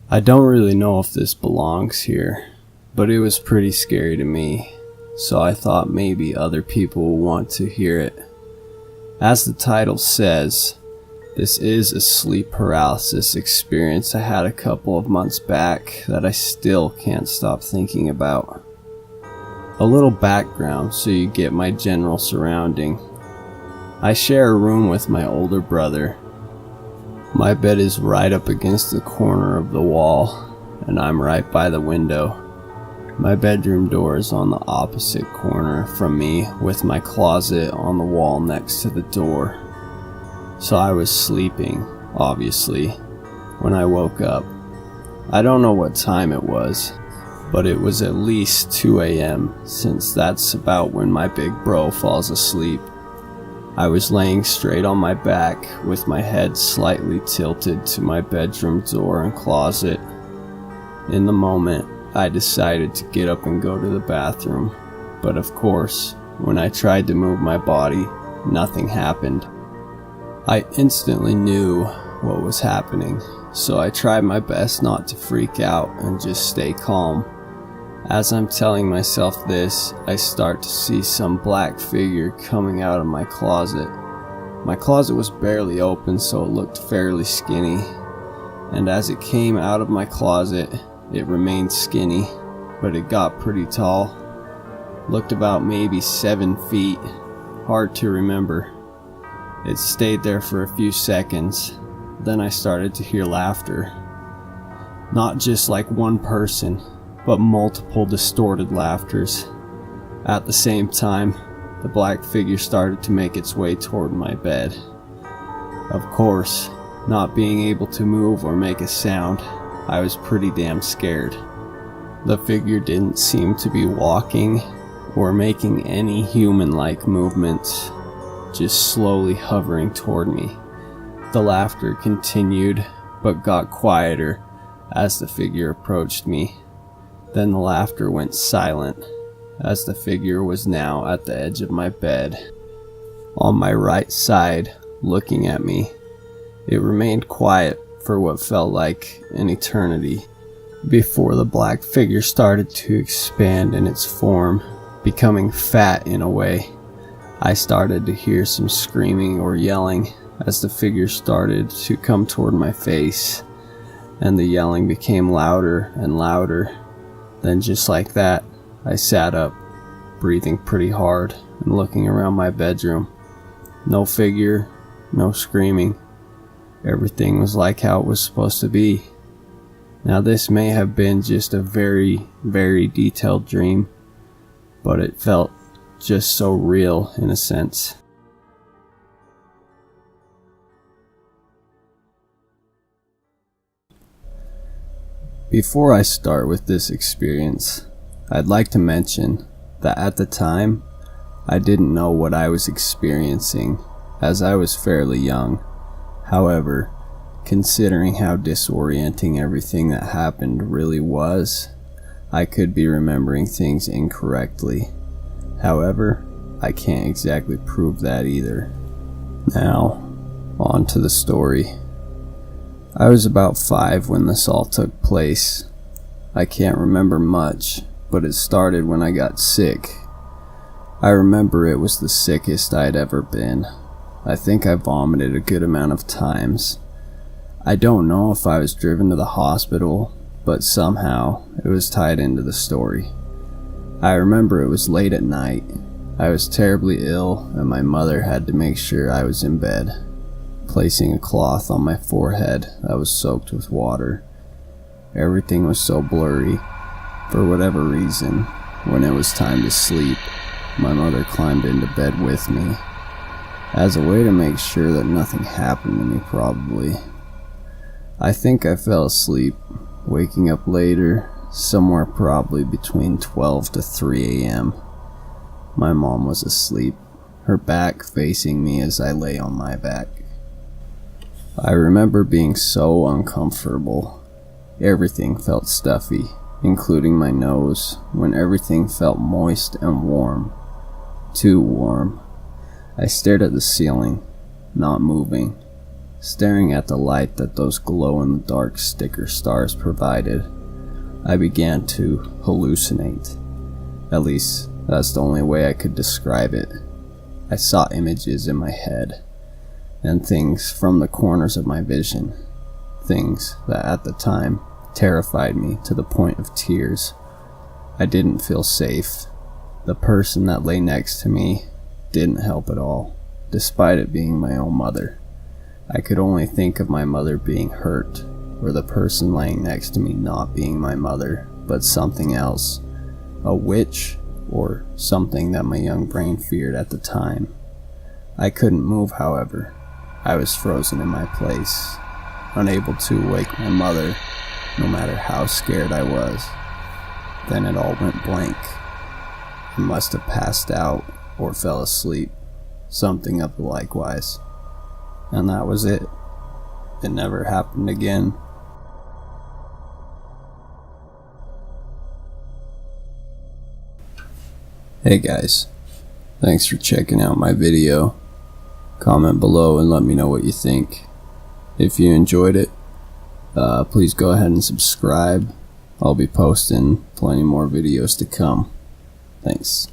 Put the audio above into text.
I don't really know if this belongs here, but it was pretty scary to me, so I thought maybe other people will want to hear it. As the title says, this is a sleep paralysis experience I had a couple of months back that I still can't stop thinking about. A little background so you get my general surrounding. I share a room with my older brother. My bed is right up against the corner of the wall, and I'm right by the window. My bedroom door is on the opposite corner from me, with my closet on the wall next to the door. So I was sleeping, obviously, when I woke up. I don't know what time it was, but it was at least 2 a.m. since that's about when my big bro falls asleep. I was laying straight on my back with my head slightly tilted to my bedroom door and closet. In the moment, I decided to get up and go to the bathroom, but of course, when I tried to move my body, nothing happened. I instantly knew what was happening, so I tried my best not to freak out and just stay calm. As I'm telling myself this, I start to see some black figure coming out of my closet. My closet was barely open, so it looked fairly skinny, and as it came out of my closet, it remained skinny, but it got pretty tall. Looked about maybe 7 feet, hard to remember. It stayed there for a few seconds, then I started to hear laughter. Not just like one person, but multiple distorted laughters. At the same time, the black figure started to make its way toward my bed. Of course, not being able to move or make a sound, I was pretty damn scared. The figure didn't seem to be walking or making any human-like movements, just slowly hovering toward me. The laughter continued, but got quieter as the figure approached me. Then the laughter went silent, as the figure was now at the edge of my bed, on my right side, looking at me. It remained quiet for what felt like an eternity, before the black figure started to expand in its form, becoming fat in a way. I started to hear some screaming or yelling as the figure started to come toward my face, and the yelling became louder and louder. Then just like that, I sat up, breathing pretty hard and looking around my bedroom. No figure, no screaming. Everything was like how it was supposed to be. Now this may have been just a very, very detailed dream, but it felt just so real in a sense. Before I start with this experience, I'd like to mention that at the time, I didn't know what I was experiencing, as I was fairly young. However, considering how disorienting everything that happened really was, I could be remembering things incorrectly. However, I can't exactly prove that either. Now, on to the story. I was about 5 when this all took place. I can't remember much, but it started when I got sick. I remember it was the sickest I'd ever been. I think I vomited a good amount of times. I don't know if I was driven to the hospital, but somehow it was tied into the story. I remember it was late at night. I was terribly ill, and my mother had to make sure I was in bed, placing a cloth on my forehead that was soaked with water. Everything was so blurry. For whatever reason, when it was time to sleep, my mother climbed into bed with me, as a way to make sure that nothing happened to me probably. I think I fell asleep, waking up later, somewhere probably between 12 to 3 a.m. My mom was asleep, her back facing me as I lay on my back. I remember being so uncomfortable. Everything felt stuffy, including my nose, when everything felt moist and warm. Too warm. I stared at the ceiling, not moving. Staring at the light that those glow-in-the-dark sticker stars provided, I began to hallucinate. At least, that's the only way I could describe it. I saw images in my head, and things from the corners of my vision. Things that at the time terrified me to the point of tears. I didn't feel safe. The person that lay next to me didn't help at all, despite it being my own mother. I could only think of my mother being hurt, or the person laying next to me not being my mother, but something else. A witch, or something that my young brain feared at the time. I couldn't move, however. I was frozen in my place, unable to wake my mother, no matter how scared I was. Then it all went blank. I must have passed out or fell asleep, something of the likewise. And that was it. It never happened again. Hey guys, thanks for checking out my video. Comment below and let me know what you think. If you enjoyed it, please go ahead and subscribe. I'll be posting plenty more videos to come. Thanks.